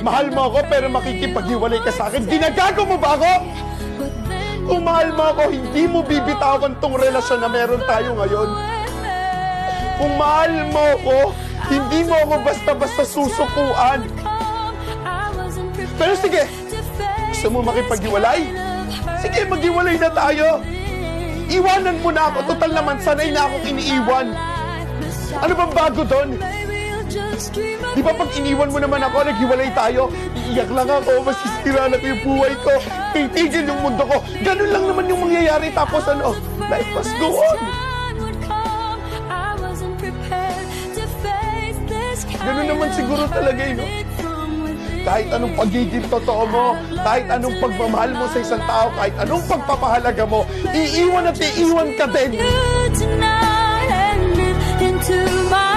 Mahal mo ako pero makikipaghiwalay ka sa akin. Ginagago mo ba ako? Kung mahal mo ako, hindi mo bibitawan tong relasyon na meron tayo ngayon. Kung mahal mo ako, hindi mo ako basta-basta susukuan. Pero sige, gusto mo makipaghiwalay? Sige, maghiwalay na tayo. Iwanan mo na ako. Total naman, sanay na akong iniiwan. Ano bang bago doon? Di ba pag iniwan mo naman ako, naghiwalay tayo, iiyak lang ako, masisira na ko yung buhay ko, titigil yung mundo ko. Ganun lang naman yung mangyayari, tapos ano, life must go on. Ganun naman siguro talaga no? Kahit anong pagiging totoo mo, kahit anong pagmamahal mo sa isang tao, kahit anong pagpapahalaga mo, iiwan at iiwan ka din. Tonight and live into my